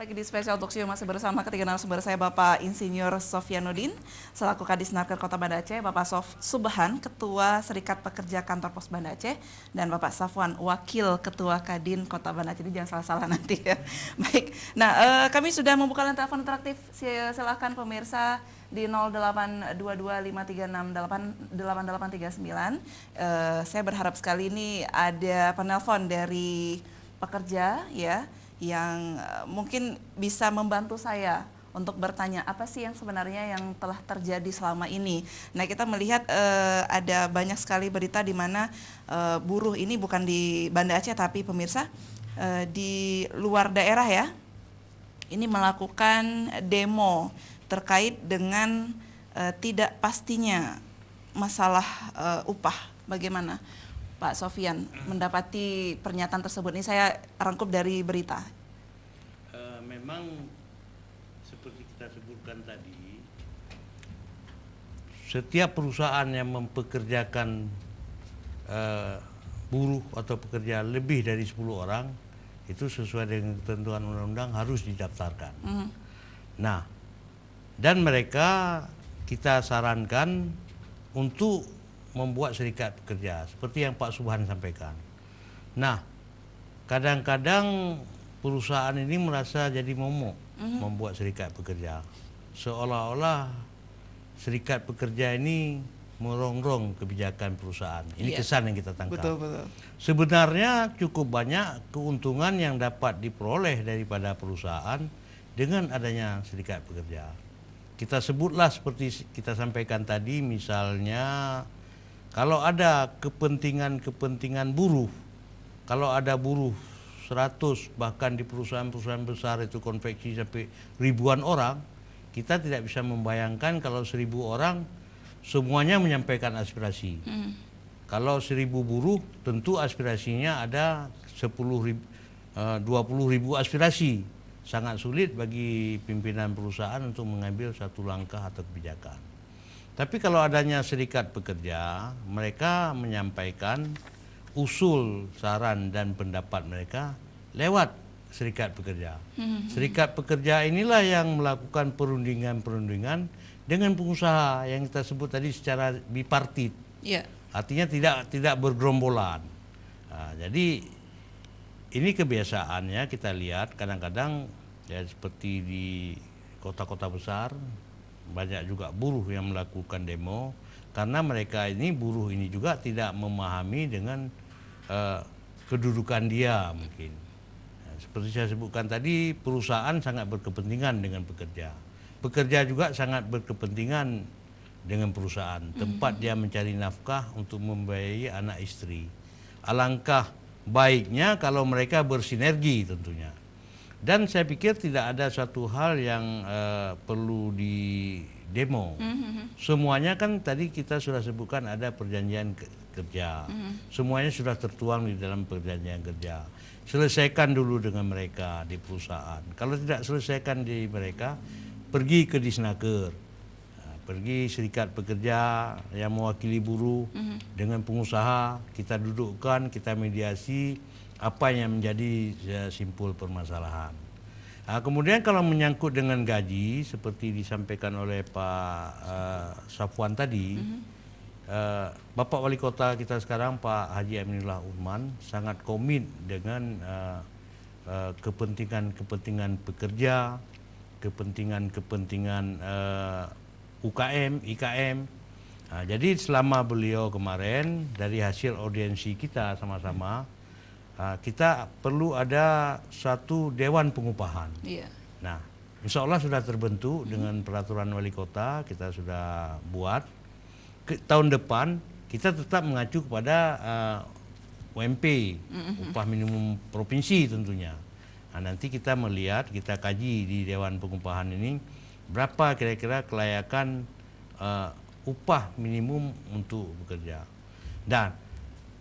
lagi di Spesial Talk Show, masih bersama ketiga narasumber saya, Bapak Insinyur Sofyanuddin selaku Kadisnaker Kota Banda Aceh, Bapak Subhan, Ketua Serikat Pekerja Kantor Pos Banda Aceh, dan Bapak Safwan, Wakil Ketua Kadin Kota Banda Aceh. Jadi jangan salah-salah nanti ya. Baik, nah kami sudah membuka line telepon interaktif. Silakan pemirsa di 082253688839. Saya berharap sekali ini ada penelpon dari pekerja ya yang mungkin bisa membantu saya untuk bertanya apa sih yang sebenarnya yang telah terjadi selama ini. Nah, kita melihat ada banyak sekali berita di mana buruh ini bukan di Banda Aceh tapi pemirsa di luar daerah ya. Ini melakukan demo terkait dengan tidak pastinya masalah upah. Bagaimana Pak Sofyan mendapati pernyataan tersebut? Ini saya rangkup dari berita. Memang seperti kita sebutkan tadi, setiap perusahaan yang mempekerjakan buruh atau pekerja lebih dari 10 orang itu sesuai dengan ketentuan undang-undang harus didaftarkan. Nah, dan mereka kita sarankan untuk membuat serikat pekerja seperti yang Pak Subhan sampaikan. Nah, kadang-kadang perusahaan ini merasa jadi momok membuat serikat pekerja, seolah-olah serikat pekerja ini merongrong kebijakan perusahaan. Ini kesan yang kita tangkap. Betul. Sebenarnya cukup banyak keuntungan yang dapat diperoleh daripada perusahaan dengan adanya serikat pekerja. Kita sebutlah seperti kita sampaikan tadi, misalnya kalau ada kepentingan buruh, kalau ada buruh 100, bahkan di perusahaan-perusahaan besar itu konveksi sampai ribuan orang, kita tidak bisa membayangkan kalau 1.000 orang semuanya menyampaikan aspirasi. Kalau 1.000 buruh, tentu aspirasinya ada 20.000 aspirasi. Sangat sulit bagi pimpinan perusahaan untuk mengambil satu langkah atau kebijakan. Tapi kalau adanya serikat pekerja, mereka menyampaikan usul, saran, dan pendapat mereka lewat serikat pekerja. Serikat pekerja inilah yang melakukan perundingan-perundingan dengan pengusaha yang kita sebut tadi secara bipartit. Artinya tidak bergerombolan. Nah, jadi ini kebiasaannya kita lihat kadang-kadang ya seperti di kota-kota besar, banyak juga buruh yang melakukan demo karena mereka ini buruh ini juga tidak memahami dengan kedudukan dia mungkin. Nah, seperti saya sebutkan tadi, perusahaan sangat berkepentingan dengan pekerja. Pekerja juga sangat berkepentingan dengan perusahaan, tempat dia mencari nafkah untuk membiayai anak istri. Alangkah baiknya kalau mereka bersinergi tentunya. Dan saya pikir tidak ada satu hal yang perlu di demo. Semuanya kan tadi kita sudah sebutkan ada perjanjian kerja. Semuanya sudah tertuang di dalam perjanjian kerja. Selesaikan dulu dengan mereka di perusahaan. Kalau tidak selesaikan di mereka, pergi ke Disnaker. Pergi serikat pekerja yang mewakili buruh dengan pengusaha, kita dudukkan, kita mediasi apa yang menjadi simpul permasalahan. Nah, kemudian kalau menyangkut dengan gaji seperti disampaikan oleh Pak Safwan tadi, Bapak Wali Kota kita sekarang Pak Haji Aminullah Uthman sangat komit dengan kepentingan pekerja, kepentingan UKM, IKM. Nah, jadi selama beliau kemarin dari hasil audiensi kita sama-sama, kita perlu ada satu dewan pengupahan. Nah, insya Allah sudah terbentuk dengan peraturan wali kota, kita sudah buat. Tahun depan kita tetap mengacu kepada UMP, upah minimum provinsi tentunya. Nah, nanti kita melihat, kita kaji di dewan pengupahan ini berapa kira-kira kelayakan upah minimum untuk bekerja. Dan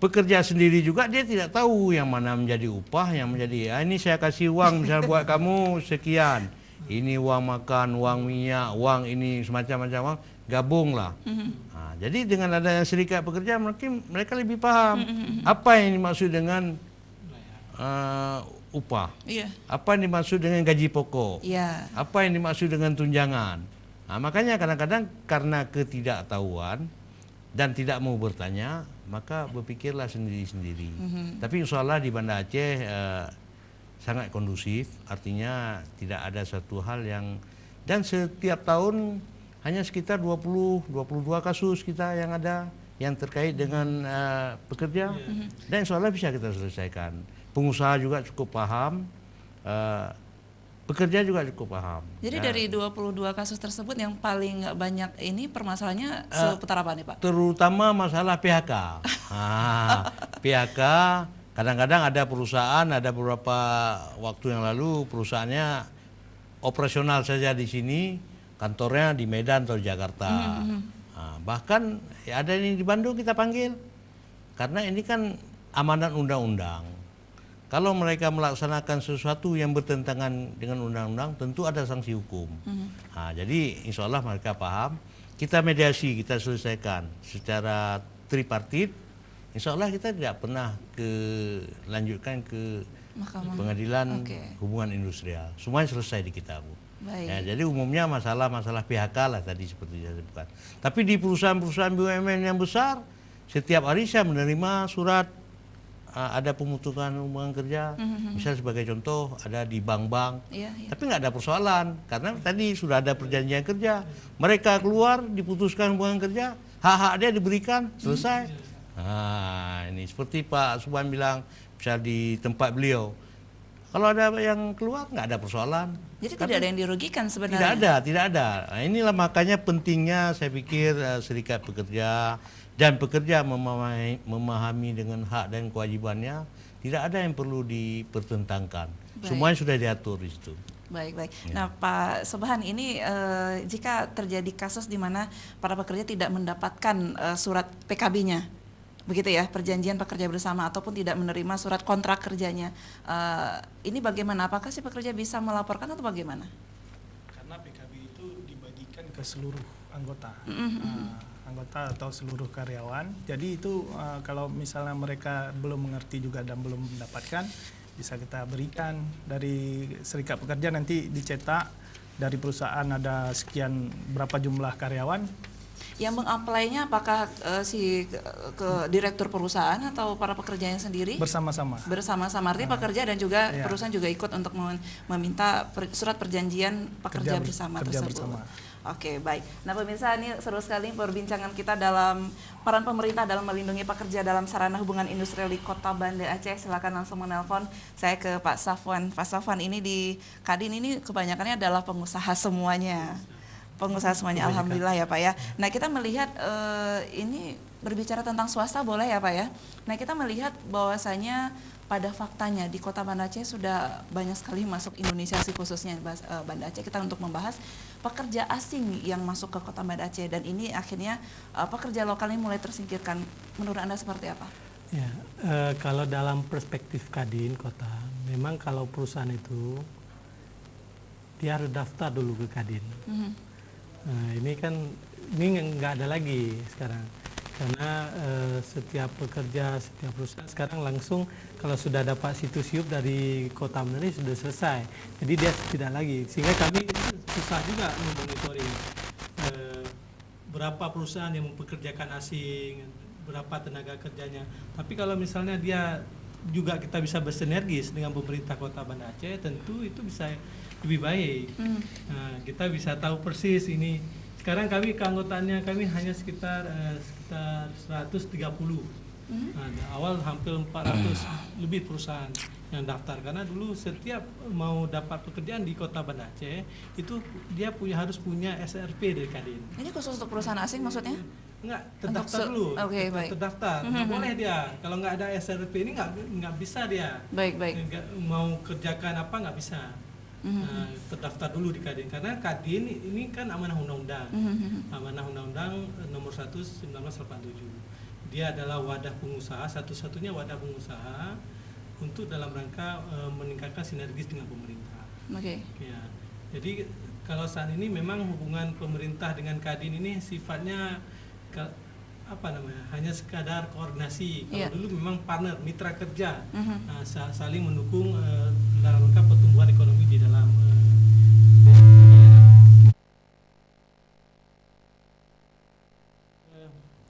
pekerja sendiri juga dia tidak tahu yang mana menjadi upah, yang menjadi ini saya kasih uang misalnya buat kamu sekian, ini uang makan, uang minyak, uang ini semacam-macam uang, gabunglah. Nah, jadi dengan adanya serikat pekerja mereka lebih paham apa yang dimaksud dengan upah? Iya. Apa yang dimaksud dengan gaji pokok? Iya. Apa yang dimaksud dengan tunjangan? Nah, makanya kadang-kadang karena ketidaktahuan dan tidak mau bertanya, maka berpikirlah sendiri-sendiri. Tapi insya Allah di Banda Aceh sangat kondusif, artinya tidak ada satu hal yang, dan setiap tahun hanya sekitar 20-22 kasus kita yang ada yang terkait dengan pekerja, dan insya Allah bisa kita selesaikan. Pengusaha juga cukup paham, pekerja juga cukup paham. Jadi dari 22 kasus tersebut yang paling banyak ini permasalahannya seputar apa nih Pak? Terutama masalah PHK. PHK, kadang-kadang ada perusahaan, ada beberapa waktu yang lalu perusahaannya operasional saja di sini, kantornya di Medan atau Jakarta. Bahkan ada yang di Bandung kita panggil, karena ini kan amanat undang-undang. Kalau mereka melaksanakan sesuatu yang bertentangan dengan undang-undang, tentu ada sanksi hukum. Jadi insya Allah mereka paham. Kita mediasi, kita selesaikan secara tripartit. Insya Allah kita tidak pernah lanjutkan ke Mahkamah pengadilan hubungan industrial. Semuanya selesai di kita, Bu. Ya, jadi umumnya masalah PHK lah tadi seperti saya sebutkan. Tapi di perusahaan-perusahaan BUMN yang besar, setiap hari saya menerima surat ada pemutusan hubungan kerja. Misal sebagai contoh ada di bank-bank, tapi nggak ada persoalan karena tadi sudah ada perjanjian kerja. Mereka keluar diputuskan hubungan kerja, hak-hak dia diberikan, selesai. Ini seperti Pak Subhan bilang, misal di tempat beliau, kalau ada yang keluar nggak ada persoalan. Jadi tidak ada yang dirugikan sebenarnya. Tidak ada. Nah, inilah makanya pentingnya saya pikir serikat pekerja dan pekerja memahami dengan hak dan kewajibannya. Tidak ada yang perlu dipertentangkan. Semuanya sudah diatur di situ. Baik. Nah, Pak Subhan, ini jika terjadi kasus di mana para pekerja tidak mendapatkan surat PKB-nya, begitu ya, perjanjian pekerja bersama, ataupun tidak menerima surat kontrak kerjanya, ini bagaimana? Apakah si pekerja bisa melaporkan atau bagaimana? Karena PKB itu dibagikan ke seluruh anggota, anggota atau seluruh karyawan. Jadi itu kalau misalnya mereka belum mengerti juga dan belum mendapatkan, bisa kita berikan dari serikat pekerja, nanti dicetak dari perusahaan ada sekian berapa jumlah karyawan. Yang meng-apply-nya apakah ke direktur perusahaan atau para pekerjanya sendiri? Bersama-sama. Bersama-sama, artinya pekerja dan juga perusahaan juga ikut untuk meminta surat perjanjian pekerja bersama tersebut. Bersama. Oke, baik. Nah pemirsa, ini seru sekali perbincangan kita dalam peran pemerintah dalam melindungi pekerja dalam sarana hubungan industrial di Kota Banda Aceh. Silakan langsung menelpon saya ke Pak Safwan. Pak Safwan, ini di Kadin ini kebanyakannya adalah pengusaha semuanya. Alhamdulillah ya Pak ya. Nah kita melihat ini berbicara tentang swasta boleh ya Pak ya. Nah kita melihat bahwasanya pada faktanya di Kota Banda Aceh sudah banyak sekali masuk Indonesia khususnya Banda Aceh, kita untuk membahas pekerja asing yang masuk ke Kota Banda Aceh, dan ini akhirnya pekerja lokal ini mulai tersingkirkan. Menurut Anda seperti apa? Ya, kalau dalam perspektif Kadin Kota, memang kalau perusahaan itu dia harus daftar dulu ke Kadin. Nah, ini kan nggak ada lagi sekarang, karena setiap pekerja, setiap perusahaan sekarang langsung kalau sudah dapat situs Yup dari Kota Banda sudah selesai, jadi dia tidak lagi, sehingga kami susah juga memonitoring berapa perusahaan yang mempekerjakan asing, berapa tenaga kerjanya. Tapi kalau misalnya dia juga kita bisa bersinergis dengan pemerintah Kota Banda Aceh, tentu itu bisa lebih baik. Nah, kita bisa tahu persis ini. Sekarang keanggotaannya kami hanya sekitar 130. Nah, awal hampir 400 lebih perusahaan yang daftar, karena dulu setiap mau dapat pekerjaan di Kota Banda Aceh itu dia harus punya SRP dari Kadin. Ini khusus untuk perusahaan asing maksudnya? Enggak, terdaftar dulu. Terdaftar. Nggak boleh dia. Kalau nggak ada SRP ini nggak bisa dia. Baik. Mau kerjakan apa nggak bisa. Terdaftar dulu di Kadin, karena Kadin ini kan amanah undang-undang. Amanah undang-undang nomor 1 1987. Dia adalah wadah pengusaha, satu-satunya wadah pengusaha untuk dalam rangka meningkatkan sinergis dengan pemerintah. Ya. Jadi kalau saat ini memang hubungan pemerintah dengan Kadin ini sifatnya hanya sekadar koordinasi. Kalau dulu memang partner, mitra kerja, saling mendukung dalam rangka pertumbuhan ekonomi di dalam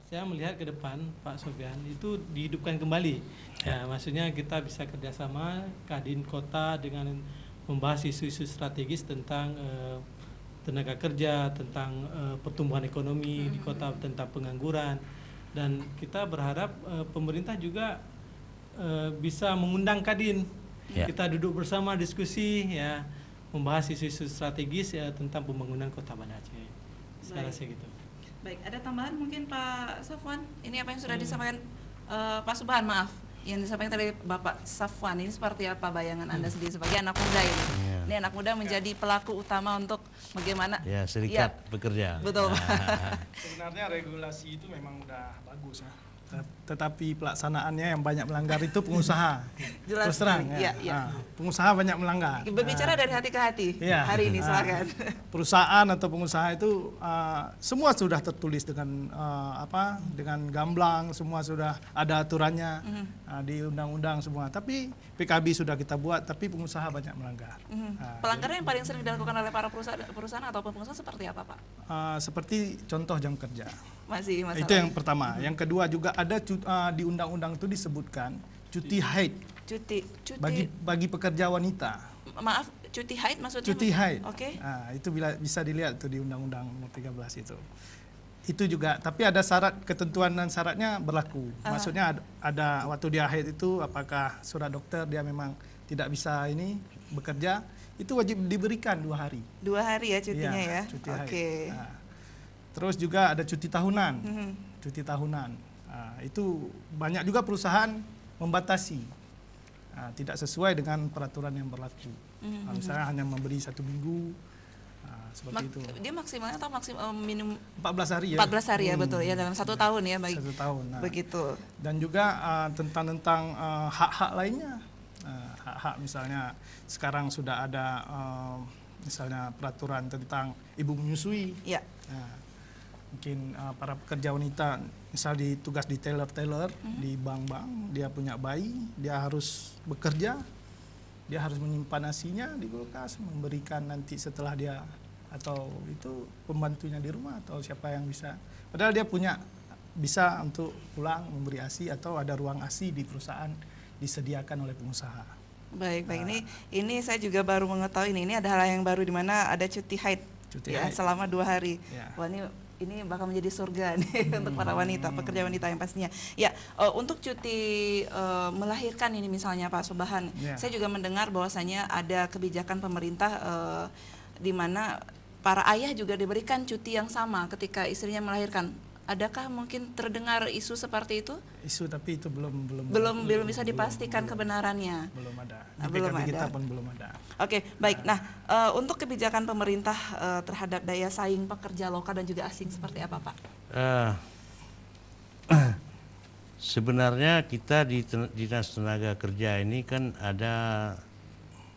saya melihat ke depan Pak Sofyan itu dihidupkan kembali. Ya, maksudnya kita bisa kerjasama Kadin Kota dengan membahas isu-isu strategis tentang tenaga kerja, tentang pertumbuhan ekonomi di kota, tentang pengangguran, dan kita berharap pemerintah juga bisa mengundang Kadin. Ya. Kita duduk bersama diskusi ya, membahas isu-isu strategis ya tentang pembangunan Kota Banda Aceh. Saya rasa gitu. Baik, ada tambahan mungkin Pak Safwan? Ini apa yang sudah disampaikan Pak Subhan, maaf, yang disampaikan tadi Bapak Safwan, ini seperti apa bayangan Anda sendiri sebagai anak muda ini? Iya. Ini anak muda menjadi pelaku utama untuk bagaimana? Ya, serikat pekerja. Betul. Sebenarnya regulasi itu memang udah bagus ya. Tetapi pelaksanaannya yang banyak melanggar itu pengusaha. Jelas. Terus terang Iya, ya. iya. Pengusaha banyak melanggar. Berbicara dari hati ke hati Iya. hari ini, silakan. Perusahaan atau pengusaha itu semua sudah tertulis dengan dengan gamblang, semua sudah ada aturannya di undang-undang semua. Tapi PKB sudah kita buat, tapi pengusaha banyak melanggar. Pelanggaran yang paling sering dilakukan oleh para perusahaan ataupun pengusaha seperti apa, Pak? Seperti contoh jam kerja. Masih masalah. Itu yang pertama. Yang kedua juga ada di undang-undang itu disebutkan cuti haid Cuti. bagi pekerja wanita. Maaf, cuti haid maksudnya? Cuti haid. Oke. Itu bisa dilihat tuh di Undang-Undang Nomor 13 itu. Itu juga, tapi ada syarat, ketentuan dan syaratnya berlaku. Maksudnya ada waktu dia haid itu, apakah surat dokter dia memang tidak bisa bekerja, itu wajib diberikan 2 hari. 2 hari ya cutinya Iya, ya. cuti haid. Oke. Terus juga ada cuti tahunan. Cuti tahunan. Itu banyak juga perusahaan membatasi. Tidak sesuai dengan peraturan yang berlaku. Misalnya hanya memberi 1 minggu. Seperti itu. Dia maksimalnya atau minimum 14 hari ya. 14 hari ya, betul ya, dalam 1 tahun ya, baik. 1 tahun. Begitu. Dan juga tentang hak-hak lainnya. Hak-hak misalnya sekarang sudah ada misalnya peraturan tentang ibu menyusui. Ya. Mungkin para pekerja wanita misal tugas di teller di bank-bank, dia punya bayi, dia harus bekerja, dia harus menyimpan asinya di kulkas, memberikan nanti setelah dia, atau itu pembantunya di rumah atau siapa yang bisa. Padahal dia bisa untuk pulang memberi ASI, atau ada ruang ASI di perusahaan disediakan oleh pengusaha. Baik. Ini saya juga baru mengetahui ini ada hal yang baru di mana ada cuti haid. Ya, selama 2 hari. Ya. Wah, ini bakal menjadi surga nih untuk para wanita, pekerja wanita yang pastinya. Ya, untuk cuti melahirkan ini misalnya Pak Subhan, saya juga mendengar bahwasanya ada kebijakan pemerintah di mana para ayah juga diberikan cuti yang sama ketika istrinya melahirkan. Adakah mungkin terdengar isu seperti itu? Isu, tapi itu belum bisa dipastikan kebenarannya. Belum ada. Belum Di kita ada. pun belum ada. Oke, baik. Nah, untuk kebijakan pemerintah terhadap daya saing pekerja lokal dan juga asing seperti apa, Pak? Sebenarnya kita di Dinas Tenaga Kerja ini kan ada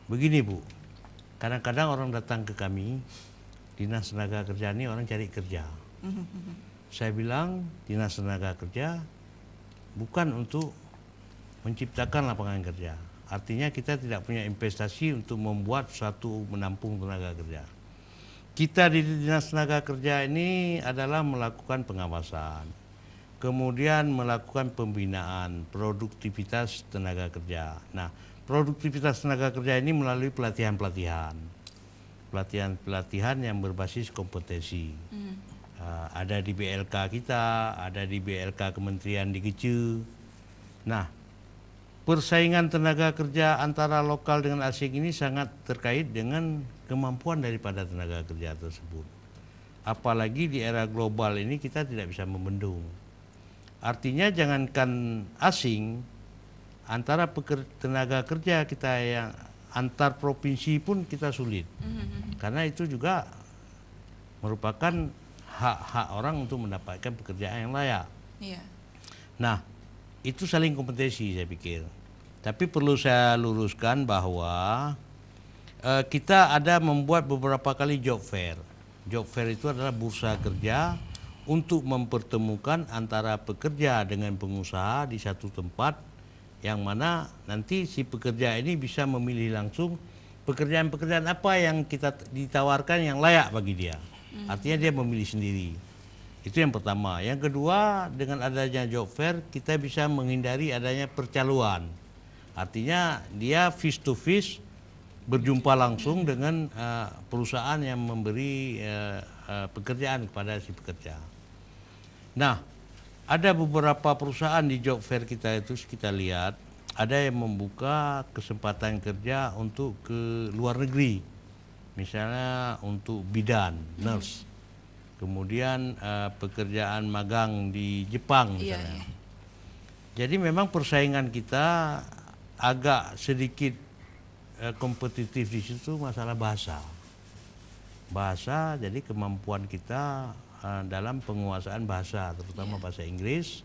begini, Bu. Kadang-kadang orang datang ke kami, Dinas Tenaga Kerja ini orang cari kerja. Saya bilang Dinas Tenaga Kerja bukan untuk menciptakan lapangan kerja. Artinya kita tidak punya investasi untuk membuat suatu menampung tenaga kerja. Kita di Dinas Tenaga Kerja ini adalah melakukan pengawasan, kemudian melakukan pembinaan produktivitas tenaga kerja. Nah, produktivitas tenaga kerja ini melalui pelatihan-pelatihan yang berbasis kompetensi. Ada di BLK kita, ada di BLK Kementerian di Kece. Nah, persaingan tenaga kerja antara lokal dengan asing ini sangat terkait dengan kemampuan daripada tenaga kerja tersebut. Apalagi di era global ini kita tidak bisa membendung. Artinya jangankan asing, antara tenaga kerja kita yang antar provinsi pun kita sulit. Karena itu juga merupakan hak-hak orang untuk mendapatkan pekerjaan yang layak. Iya. Nah, itu saling kompetensi saya pikir. Tapi perlu saya luruskan bahwa kita ada membuat beberapa kali job fair. Job fair itu adalah bursa kerja untuk mempertemukan antara pekerja dengan pengusaha di satu tempat yang mana nanti si pekerja ini bisa memilih langsung pekerjaan-pekerjaan apa yang kita ditawarkan yang layak bagi dia. Artinya dia memilih sendiri. Itu yang pertama. Yang kedua, dengan adanya job fair kita bisa menghindari adanya percaluan. Artinya dia face to face berjumpa langsung dengan perusahaan yang memberi pekerjaan kepada si pekerja. Nah, ada beberapa perusahaan di job fair kita itu kita lihat ada yang membuka kesempatan kerja untuk ke luar negeri, misalnya untuk bidan, nurse, kemudian pekerjaan magang di Jepang misalnya. Jadi memang persaingan kita agak sedikit kompetitif di situ masalah bahasa. Bahasa, jadi kemampuan kita dalam penguasaan bahasa, terutama bahasa Inggris,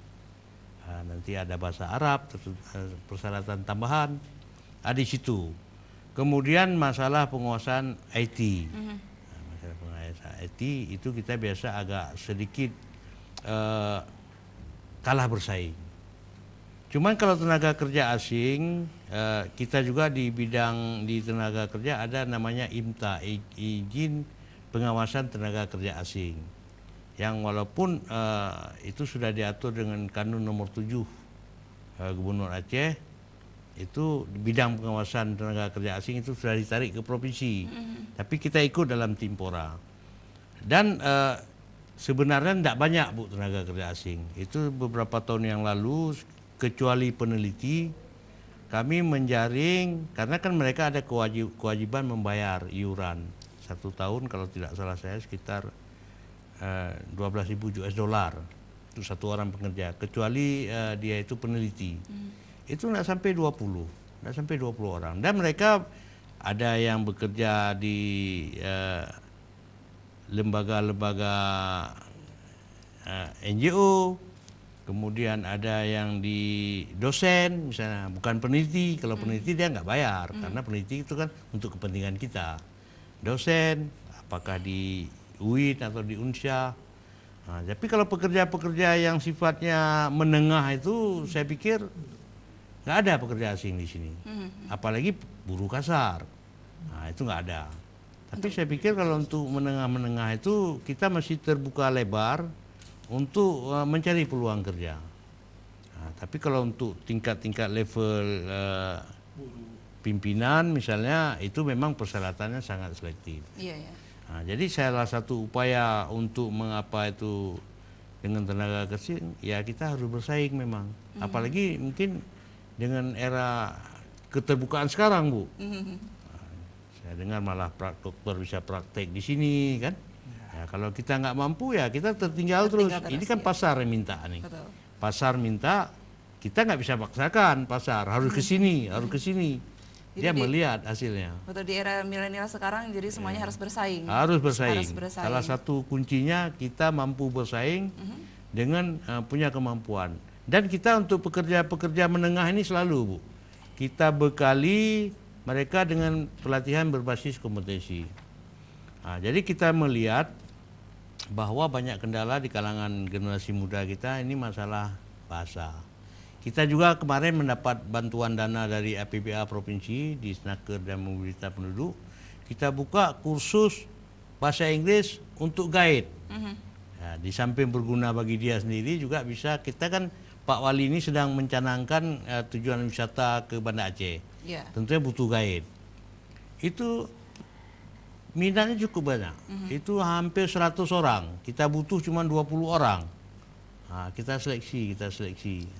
nanti ada bahasa Arab, persyaratan tambahan, di situ. Kemudian masalah penguasaan IT, masalah penguasaan IT itu kita biasa agak sedikit kalah bersaing. Cuman kalau tenaga kerja asing, kita juga di bidang di tenaga kerja ada namanya IMTA, izin pengawasan tenaga kerja asing. Yang walaupun itu sudah diatur dengan Kanun nomor 7 Gubernur Aceh, itu bidang pengawasan tenaga kerja asing itu sudah ditarik ke provinsi. Tapi kita ikut dalam Timpora. Dan sebenarnya tidak banyak Bu tenaga kerja asing. Itu beberapa tahun yang lalu, kecuali peneliti, kami menjaring, karena kan mereka ada kewajiban membayar iuran 1 tahun, kalau tidak salah saya sekitar 12.000 US dollar untuk 1 orang pekerja, kecuali dia itu peneliti. Itu tidak sampai 20 orang. Dan mereka ada yang bekerja di lembaga-lembaga NGO, kemudian ada yang di dosen, misalnya bukan peneliti. Kalau peneliti dia nggak bayar, karena peneliti itu kan untuk kepentingan kita. Dosen, apakah di UIN atau di Unsya. Nah, tapi kalau pekerja-pekerja yang sifatnya menengah itu, saya pikir nggak ada pekerja asing di sini. Apalagi buruh kasar. Nah, itu nggak ada. Tapi saya pikir kalau untuk menengah-menengah itu kita masih terbuka lebar untuk mencari peluang kerja. Nah, tapi kalau untuk tingkat-tingkat level pimpinan misalnya, itu memang persyaratannya sangat selektif. Nah, jadi salah satu upaya untuk mengapa itu dengan tenaga kerja, ya kita harus bersaing memang. Apalagi mungkin dengan era keterbukaan sekarang, Bu. Saya dengar malah dokter bisa praktek di sini kan. Ya, kalau kita nggak mampu ya kita tertinggal terus. Ini kan pasar yang minta nih. Betul. Pasar minta, kita nggak bisa paksakan pasar. Harus ke sini, harus ke sini. Dia melihat hasilnya. Betul, di era milenial sekarang jadi semuanya harus bersaing. Harus bersaing. Salah satu kuncinya kita mampu bersaing dengan punya kemampuan. Dan kita untuk pekerja-pekerja menengah ini selalu, Bu, kita bekali mereka dengan pelatihan berbasis kompetensi. Nah, jadi kita melihat bahwa banyak kendala di kalangan generasi muda kita ini masalah bahasa. Kita juga kemarin mendapat bantuan dana dari APBA Provinsi di Snaker dan Mobilitas Penduduk. Kita buka kursus bahasa Inggris untuk guide. Nah, di samping berguna bagi dia sendiri juga bisa, kita kan Pak Wali ini sedang mencanangkan tujuan wisata ke Banda Aceh. Tentunya butuh guide. Itu minatnya cukup banyak. Itu hampir 100 orang. Kita butuh cuma 20 orang. Nah, kita seleksi.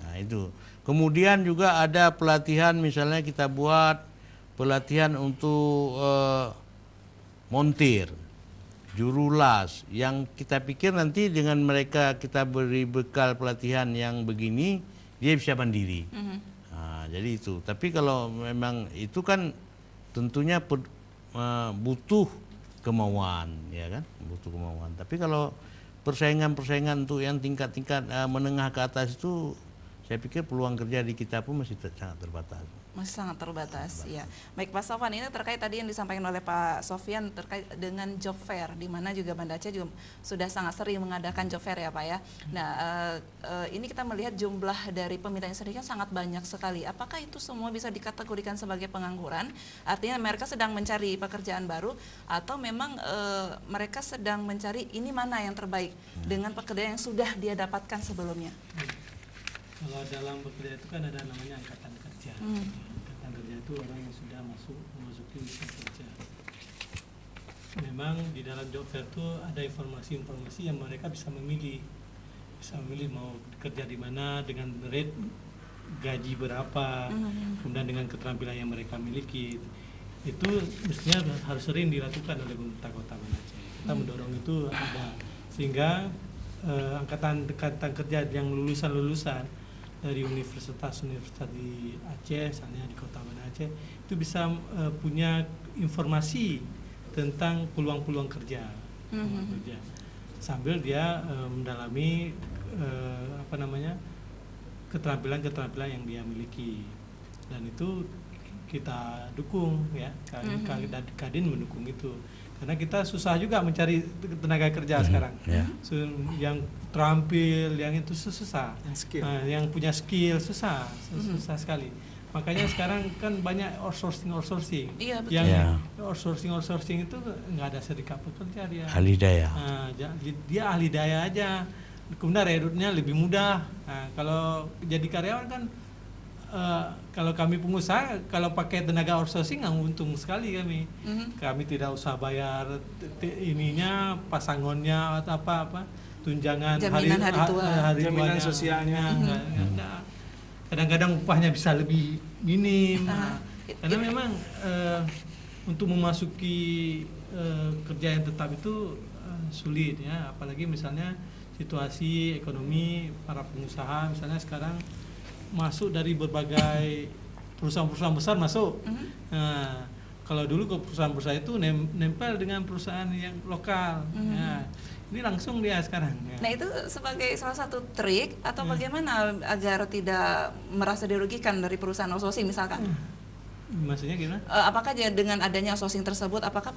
Nah, itu. Kemudian juga ada pelatihan, misalnya kita buat pelatihan untuk montir, juru las, yang kita pikir nanti dengan mereka kita beri bekal pelatihan yang begini, dia bisa mandiri. Nah, jadi itu. Tapi kalau memang itu kan tentunya butuh kemauan, ya kan, butuh kemauan. Tapi kalau persaingan untuk yang tingkat-tingkat menengah ke atas itu, saya pikir peluang kerja di kita pun masih sangat terbatas. Masih sangat terbatas, ya. Baik Pak Sofwan, ini terkait tadi yang disampaikan oleh Pak Sofyan terkait dengan job fair, di mana juga Banda Aceh juga sudah sangat sering mengadakan job fair ya Pak ya. Nah, ini kita melihat jumlah dari peminatnya sendiri kan sangat banyak sekali. Apakah itu semua bisa dikategorikan sebagai pengangguran? Artinya mereka sedang mencari pekerjaan baru, atau memang mereka sedang mencari ini mana yang terbaik dengan pekerjaan yang sudah dia dapatkan sebelumnya? Kalau dalam bekerja itu kan ada namanya angkatan kerja. Angkatan kerja itu orang yang sudah memasuki usia kerja. Memang di dalam job fair itu ada informasi-informasi yang mereka bisa memilih mau kerja di mana, dengan rate gaji berapa, kemudian dengan keterampilan yang mereka miliki. Itu mestinya harus sering dilakukan oleh pemerintah Kota Banda Aceh. Kita mendorong itu ada, sehingga angkatan kerja yang lulusan dari universitas di Aceh, misalnya di Kota Banda Aceh, itu bisa punya informasi tentang peluang-peluang kerja, sambil dia mendalami keterampilan-keterampilan yang dia miliki, dan itu kita dukung ya, Kadin mendukung itu. Karena kita susah juga mencari tenaga kerja sekarang, yang terampil, yang itu susah, yang punya skill susah sekali. Makanya sekarang kan banyak outsourcing. Iya, betul. Yang outsourcing itu nggak ada serikat pekerja dia. Ahli daya. Dia ahli daya aja. Kemudian rekrutnya lebih mudah. Kalau jadi karyawan kan, kalau kami pengusaha, kalau pakai tenaga outsourcing untung sekali kami. Kami tidak usah bayar pasangonnya atau apa tunjangan jaminan hari tua, jaminan sosialnya. Kadang-kadang upahnya bisa lebih minim. Karena memang untuk memasuki kerja yang tetap itu sulit ya, apalagi misalnya situasi ekonomi para pengusaha misalnya sekarang masuk dari berbagai perusahaan-perusahaan besar masuk. Nah, kalau dulu ke perusahaan-perusahaan itu nempel dengan perusahaan yang lokal. Nah, ini langsung dia sekarang. Ya. Nah, itu sebagai salah satu trik atau bagaimana agar tidak merasa dirugikan dari perusahaan outsourcing misalkan? Maksudnya gimana? Apakah dengan adanya outsourcing tersebut, apakah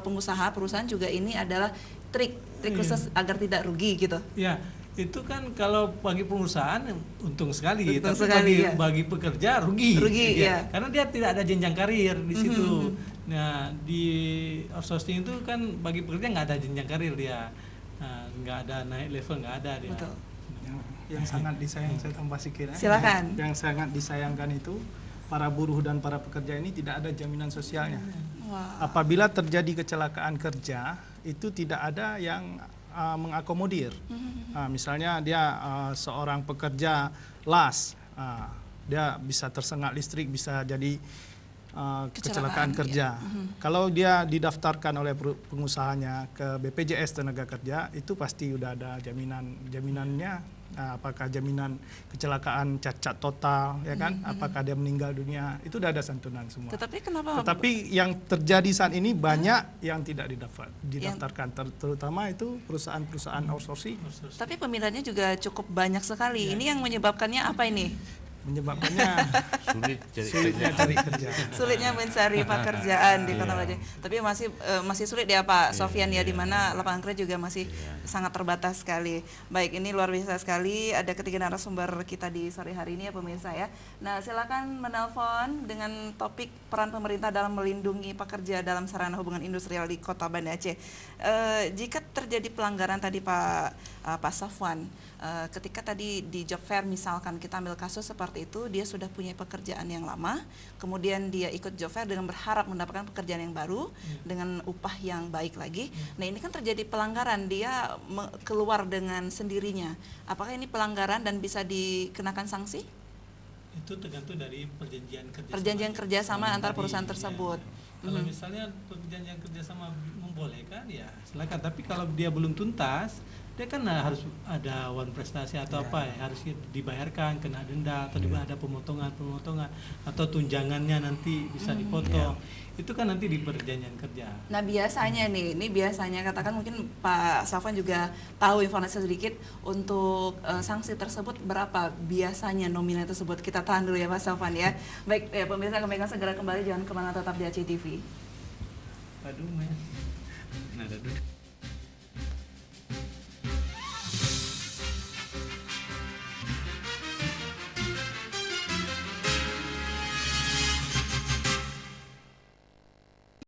pengusaha perusahaan juga ini adalah trik khusus agar tidak rugi gitu? Ya. Itu kan kalau bagi perusahaan untung sekali, untung tapi sekali, bagi pekerja rugi ya. Karena dia tidak ada jenjang karir di situ. Nah, di outsourcing itu kan bagi pekerja nggak ada jenjang karir dia, nggak ada naik level, nggak ada dia. Betul. Yang sangat disayangkan, saya tambah sedikit. Silakan. Yang sangat disayangkan itu para buruh dan para pekerja ini tidak ada jaminan sosialnya. Wow. Apabila terjadi kecelakaan kerja, itu tidak ada yang mengakomodir. Misalnya dia seorang pekerja las, dia bisa tersengat listrik, bisa jadi kecelakaan kerja. Kalau dia didaftarkan oleh pengusahanya ke BPJS Tenaga Kerja, itu pasti udah ada jaminannya. Apakah jaminan kecelakaan cacat total, ya kan? Apakah dia meninggal dunia, itu udah ada santunan semua. Tetapi yang terjadi saat ini banyak yang tidak didaftarkan, terutama itu perusahaan-perusahaan outsourcing. Tapi peminatnya juga cukup banyak sekali. Ini yang menyebabkannya apa ini? Menyebabkannya sulitnya cari kerja. Sulitnya mencari pekerjaan di Kota Banda. Tapi masih sulit ya Pak Sofyan ya, di mana lapangan kerja juga masih sangat terbatas sekali. Baik, ini luar biasa sekali. Ada ketiga narasumber kita di sore hari ini ya pemirsa ya. Nah, silakan menelpon dengan topik peran pemerintah dalam melindungi pekerja dalam sarana hubungan industrial di Kota Banda Aceh. Jika terjadi pelanggaran tadi Pak Sofwan, ketika tadi di job fair misalkan kita ambil kasus seperti itu, dia sudah punya pekerjaan yang lama, kemudian dia ikut job fair dengan berharap mendapatkan pekerjaan yang baru dengan upah yang baik lagi. Nah, ini kan terjadi pelanggaran, dia keluar dengan sendirinya. Apakah ini pelanggaran dan bisa dikenakan sanksi? Itu tergantung dari perjanjian kerjasama antar perusahaan tersebut. Kalau misalnya perjanjian kerjasama membolehkan, ya silakan. Tapi kalau dia belum tuntas, dia kan harus ada uang prestasi atau apa ya, harus dibayarkan, kena denda atau juga ada pemotongan atau tunjangannya nanti bisa dipotong. Itu kan nanti di perjanjian kerja. Nah biasanya nih, ini biasanya katakan mungkin Pak Safwan juga tahu informasi sedikit untuk sanksi tersebut berapa biasanya nominal tersebut. Kita tahan dulu ya Pak Safwan ya. Baik, ya pemirsa kami akan segera kembali, jangan kemana, tetap di ACTV. Aduh, men. Nah, aduh.